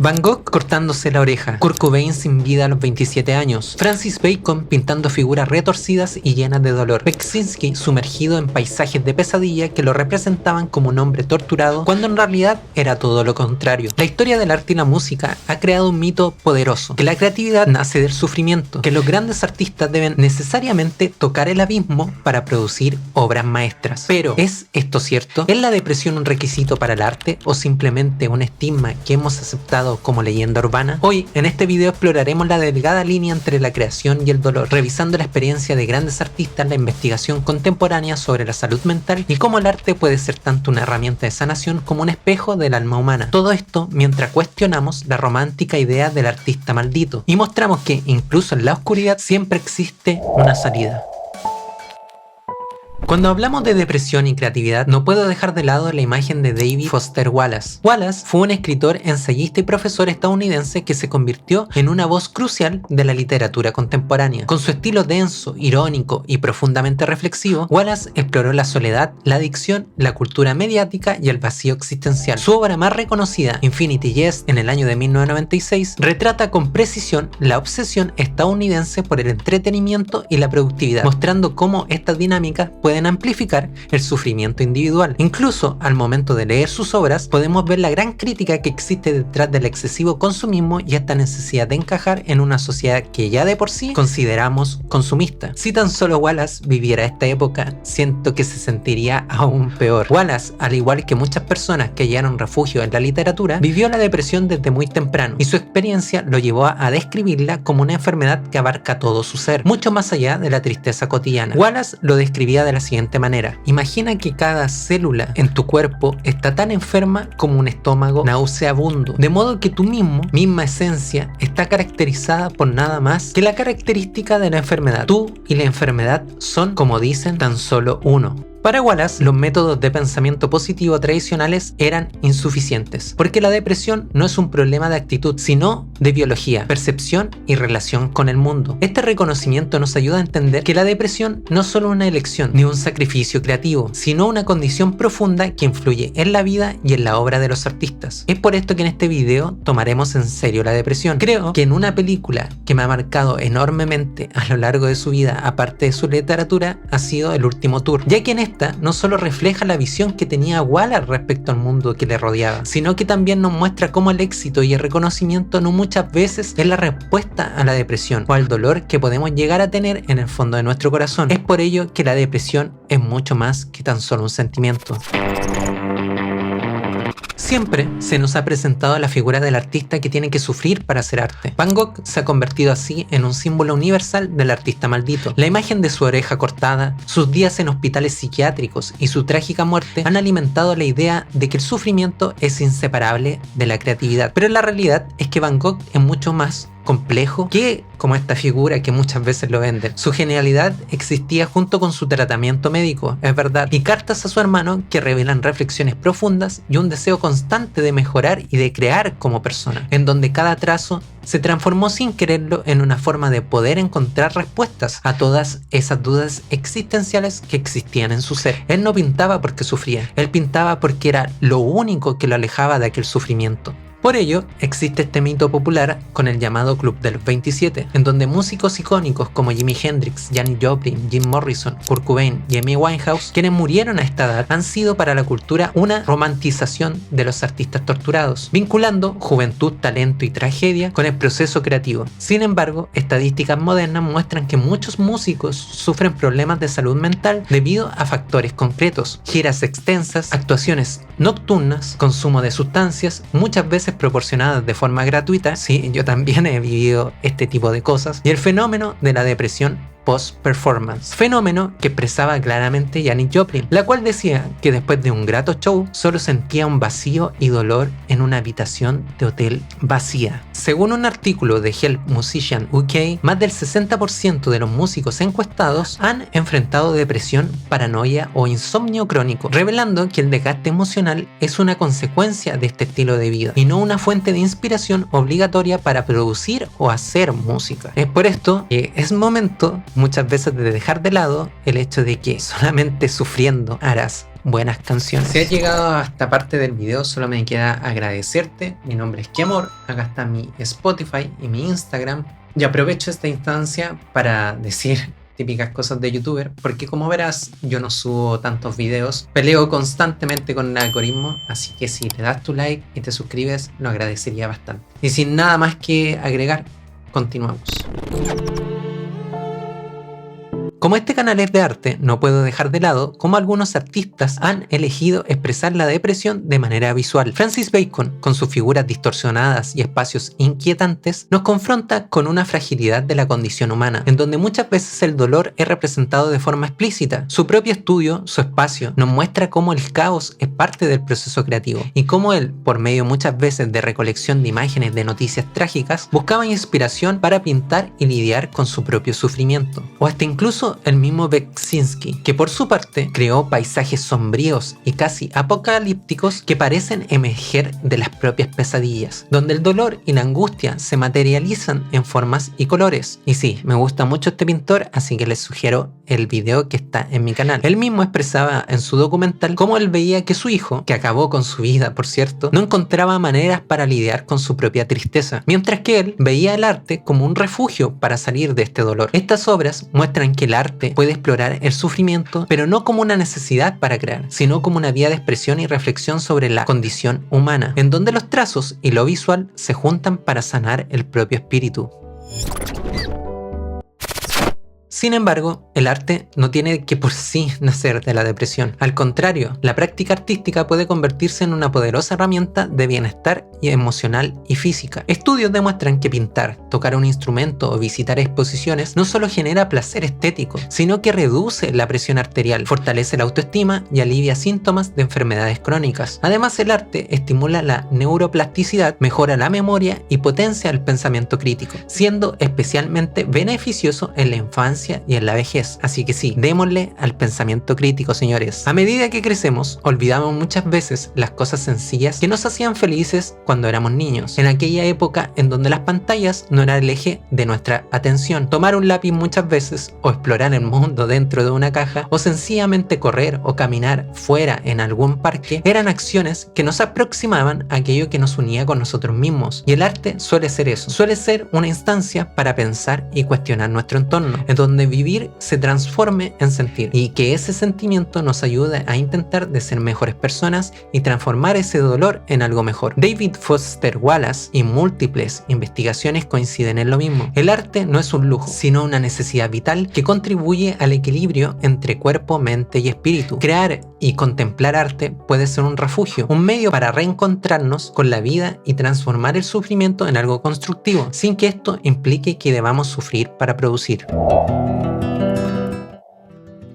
Van Gogh cortándose la oreja, Kurt Cobain sin vida a los 27 años, Francis Bacon pintando figuras retorcidas y llenas de dolor, Beksinski sumergido en paisajes de pesadilla que lo representaban como un hombre torturado cuando en realidad era todo lo contrario. La historia del arte y la música ha creado un mito poderoso, que la creatividad nace del sufrimiento, que los grandes artistas deben necesariamente tocar el abismo para producir obras maestras. Pero, ¿es esto cierto? ¿Es la depresión un requisito para el arte o simplemente un estigma que hemos aceptado como leyenda urbana? Hoy, en este video exploraremos la delgada línea entre la creación y el dolor, revisando la experiencia de grandes artistas, la investigación contemporánea sobre la salud mental y cómo el arte puede ser tanto una herramienta de sanación como un espejo del alma humana. Todo esto mientras cuestionamos la romántica idea del artista maldito y mostramos que incluso en la oscuridad siempre existe una salida. Cuando hablamos de depresión y creatividad, no puedo dejar de lado la imagen de David Foster Wallace. Wallace fue un escritor, ensayista y profesor estadounidense que se convirtió en una voz crucial de la literatura contemporánea. Con su estilo denso, irónico y profundamente reflexivo, Wallace exploró la soledad, la adicción, la cultura mediática y el vacío existencial. Su obra más reconocida, Infinity Jest, en el año de 1996, retrata con precisión la obsesión estadounidense por el entretenimiento y la productividad, mostrando cómo estas dinámicas pueden amplificar el sufrimiento individual. Incluso al momento de leer sus obras podemos ver la gran crítica que existe detrás del excesivo consumismo y esta necesidad de encajar en una sociedad que ya de por sí consideramos consumista. Si tan solo Wallace viviera esta época, siento que se sentiría aún peor. Wallace, al igual que muchas personas que hallaron refugio en la literatura, vivió la depresión desde muy temprano y su experiencia lo llevó a describirla como una enfermedad que abarca todo su ser, mucho más allá de la tristeza cotidiana. Wallace lo describía de la siguiente manera: imagina que cada célula en tu cuerpo está tan enferma como un estómago nauseabundo, de modo que tu misma esencia está caracterizada por nada más que la característica de la enfermedad. Tú y la enfermedad son, como dicen, tan solo uno. Para Wallace, los métodos de pensamiento positivo tradicionales eran insuficientes, porque la depresión no es un problema de actitud, sino de biología, percepción y relación con el mundo. Este reconocimiento nos ayuda a entender que la depresión no es solo una elección ni un sacrificio creativo, sino una condición profunda que influye en la vida y en la obra de los artistas. Es por esto que en este video tomaremos en serio la depresión. Creo que en una película que me ha marcado enormemente a lo largo de su vida, aparte de su literatura, ha sido El Último Tour, ya que en esta no solo refleja la visión que tenía Wallace respecto al mundo que le rodeaba, sino que también nos muestra cómo el éxito y el reconocimiento no muchas veces es la respuesta a la depresión o al dolor que podemos llegar a tener en el fondo de nuestro corazón. Es por ello que la depresión es mucho más que tan solo un sentimiento. Siempre se nos ha presentado la figura del artista que tiene que sufrir para hacer arte. Van Gogh se ha convertido así en un símbolo universal del artista maldito. La imagen de su oreja cortada, sus días en hospitales psiquiátricos y su trágica muerte han alimentado la idea de que el sufrimiento es inseparable de la creatividad. Pero la realidad es que Van Gogh es mucho más complejo que como esta figura que muchas veces lo venden. Su genialidad existía junto con su tratamiento médico, es verdad, y cartas a su hermano que revelan reflexiones profundas y un deseo constante de mejorar y de crear como persona, en donde cada trazo se transformó sin quererlo en una forma de poder encontrar respuestas a todas esas dudas existenciales que existían en su ser. Él no pintaba porque sufría, él pintaba porque era lo único que lo alejaba de aquel sufrimiento. Por ello, existe este mito popular con el llamado Club de los 27, en donde músicos icónicos como Jimi Hendrix, Janis Joplin, Jim Morrison, Kurt Cobain y Amy Winehouse, quienes murieron a esta edad, han sido para la cultura una romantización de los artistas torturados, vinculando juventud, talento y tragedia con el proceso creativo. Sin embargo, estadísticas modernas muestran que muchos músicos sufren problemas de salud mental debido a factores concretos: giras extensas, actuaciones nocturnas, consumo de sustancias, muchas veces proporcionadas de forma gratuita. Sí, yo también he vivido este tipo de cosas, y el fenómeno de la depresión post-performance, fenómeno que expresaba claramente Janis Joplin, la cual decía que después de un grato show solo sentía un vacío y dolor en una habitación de hotel vacía. Según un artículo de Help Musician UK, más del 60% de los músicos encuestados han enfrentado depresión, paranoia o insomnio crónico, revelando que el desgaste emocional es una consecuencia de este estilo de vida y no una fuente de inspiración obligatoria para producir o hacer música. Es por esto que es momento muchas veces de dejar de lado el hecho de que solamente sufriendo harás buenas canciones. Si has llegado a esta parte del video, solo me queda agradecerte. Mi nombre es Kiamor, acá está mi Spotify y mi Instagram. Y aprovecho esta instancia para decir típicas cosas de youtuber, porque como verás yo no subo tantos videos, peleo constantemente con el algoritmo, así que si le das tu like y te suscribes lo agradecería bastante. Y sin nada más que agregar, continuamos. Como este canal es de arte, no puedo dejar de lado cómo algunos artistas han elegido expresar la depresión de manera visual. Francis Bacon, con sus figuras distorsionadas y espacios inquietantes, nos confronta con una fragilidad de la condición humana, en donde muchas veces el dolor es representado de forma explícita. Su propio estudio, Su espacio, nos muestra cómo el caos es parte del proceso creativo, y cómo él, por medio muchas veces de recolección de imágenes de noticias trágicas, buscaba inspiración para pintar y lidiar con su propio sufrimiento. O hasta incluso el mismo Beksinski, que por su parte creó paisajes sombríos y casi apocalípticos que parecen emerger de las propias pesadillas, donde el dolor y la angustia se materializan en formas y colores. Y sí, me gusta mucho este pintor, así que les sugiero el video que está en mi canal. Él mismo expresaba en su documental cómo él veía que su hijo, que acabó con su vida por cierto, no encontraba maneras para lidiar con su propia tristeza, mientras que él veía el arte como un refugio para salir de este dolor. Estas obras muestran que el arte puede explorar el sufrimiento, pero no como una necesidad para crear, sino como una vía de expresión y reflexión sobre la condición humana, en donde los trazos y lo visual se juntan para sanar el propio espíritu. Sin embargo, el arte no tiene que por sí nacer de la depresión. Al contrario, la práctica artística puede convertirse en una poderosa herramienta de bienestar emocional y física. Estudios demuestran que pintar, tocar un instrumento o visitar exposiciones no solo genera placer estético, sino que reduce la presión arterial, fortalece la autoestima y alivia síntomas de enfermedades crónicas. Además, el arte estimula la neuroplasticidad, mejora la memoria y potencia el pensamiento crítico, siendo especialmente beneficioso en la infancia y en la vejez. Así que sí, démosle al pensamiento crítico, señores. A medida que crecemos, olvidamos muchas veces las cosas sencillas que nos hacían felices cuando éramos niños, en aquella época en donde las pantallas no eran el eje de nuestra atención. Tomar un lápiz muchas veces, o explorar el mundo dentro de una caja, o sencillamente correr o caminar fuera en algún parque, eran acciones que nos aproximaban a aquello que nos unía con nosotros mismos. Y el arte suele ser eso, suele ser una instancia para pensar y cuestionar nuestro entorno, en donde vivir se transforme en sentir, y que ese sentimiento nos ayude a intentar de ser mejores personas y transformar ese dolor en algo mejor. David Foster Wallace y múltiples investigaciones coinciden en lo mismo. El arte no es un lujo, sino una necesidad vital que contribuye al equilibrio entre cuerpo, mente y espíritu. Crear y contemplar arte puede ser un refugio, un medio para reencontrarnos con la vida y transformar el sufrimiento en algo constructivo, sin que esto implique que debamos sufrir para producir.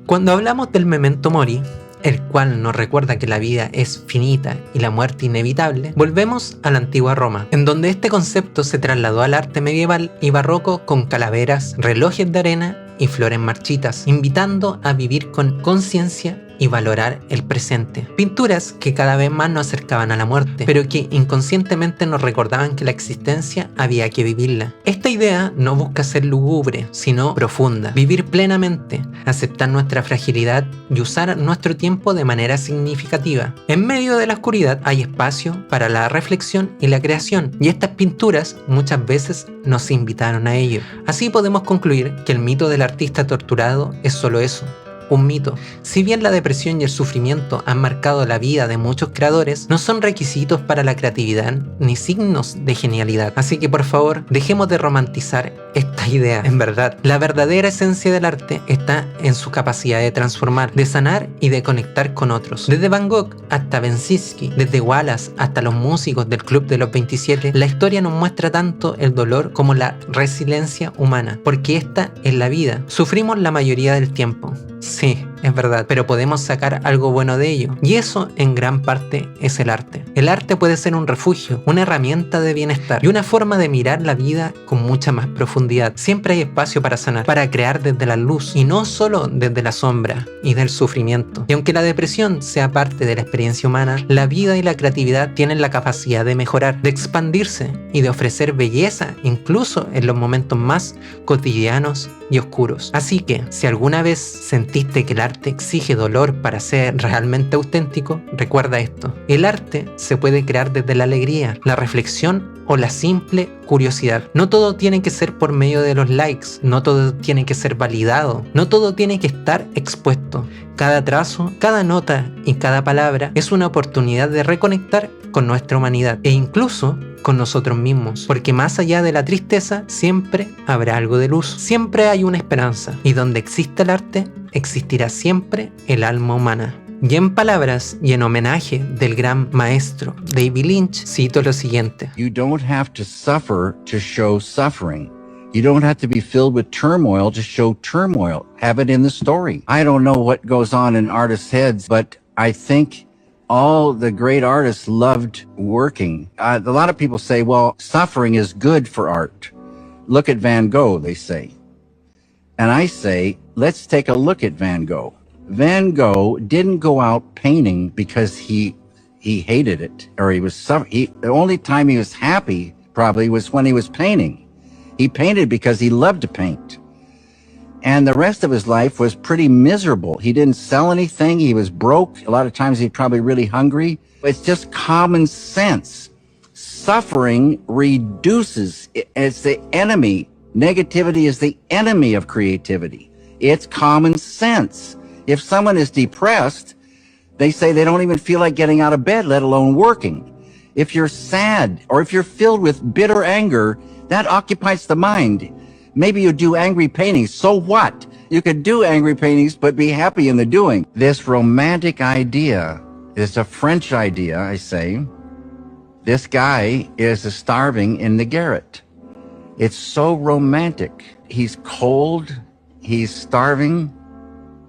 Cuando hablamos del memento mori, el cual nos recuerda que la vida es finita y la muerte inevitable, volvemos a la antigua Roma, en donde este concepto se trasladó al arte medieval y barroco con calaveras, relojes de arena y flores marchitas, invitando a vivir con conciencia y valorar el presente. Pinturas que cada vez más nos acercaban a la muerte, pero que inconscientemente nos recordaban que la existencia había que vivirla. Esta idea no busca ser lúgubre, sino profunda. Vivir plenamente, aceptar nuestra fragilidad y usar nuestro tiempo de manera significativa. En medio de la oscuridad hay espacio para la reflexión y la creación, y estas pinturas muchas veces nos invitaron a ello. Así podemos concluir que el mito del artista torturado es solo eso, un mito. Si bien la depresión y el sufrimiento han marcado la vida de muchos creadores, no son requisitos para la creatividad ni signos de genialidad. Así que por favor, dejemos de romantizar esta idea. En verdad, la verdadera esencia del arte está en su capacidad de transformar, de sanar y de conectar con otros. Desde Van Gogh hasta Beksinski, desde Wallace hasta los músicos del Club de los 27, la historia nos muestra tanto el dolor como la resiliencia humana, porque esta es la vida. Sufrimos la mayoría del tiempo. Sí, es verdad, pero podemos sacar algo bueno de ello. Y eso, en gran parte, es el arte. El arte puede ser un refugio, una herramienta de bienestar y una forma de mirar la vida con mucha más profundidad. Siempre hay espacio para sanar, para crear desde la luz y no solo desde la sombra y del sufrimiento. Y aunque la depresión sea parte de la experiencia humana, la vida y la creatividad tienen la capacidad de mejorar, de expandirse y de ofrecer belleza incluso en los momentos más cotidianos y oscuros. Así que, si alguna vez sentiste que el arte exige dolor para ser realmente auténtico, recuerda esto: el arte se puede crear desde la alegría, la reflexión o la simple curiosidad. No todo tiene que ser por medio de los likes, no todo tiene que ser validado, no todo tiene que estar expuesto. Cada trazo, cada nota y cada palabra es una oportunidad de reconectar con nuestra humanidad e incluso con nosotros mismos, porque más allá de la tristeza siempre habrá algo de luz, siempre hay una esperanza, y donde exista el arte, existirá siempre el alma humana. Y en palabras y en homenaje del gran maestro David Lynch, cito lo siguiente: You don't have to suffer to show suffering. You don't have to be filled with turmoil to show turmoil. Have it in the story. I don't know what goes on in artists' heads, but I think all the great artists loved working. A lot of people say, well, suffering is good for art. Look at Van Gogh, they say. And I say, let's take a look at Van Gogh. Van Gogh didn't go out painting because he hated it, or the only time he was happy probably was when he was painting. He painted because he loved to paint. And the rest of his life was pretty miserable. He didn't sell anything. He was broke. A lot of times he's probably really hungry. It's just common sense. Suffering reduces. It's the enemy. Negativity is the enemy of creativity. It's common sense. If someone is depressed, they say they don't even feel like getting out of bed, let alone working. If you're sad or if you're filled with bitter anger, that occupies the mind. Maybe you do angry paintings. So what? You could do angry paintings, but be happy in the doing. This romantic idea is a French idea, I say. This guy is starving in the garret. It's so romantic. He's cold, he's starving,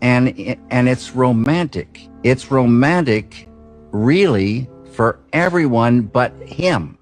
and it's romantic. It's romantic, really, for everyone but him.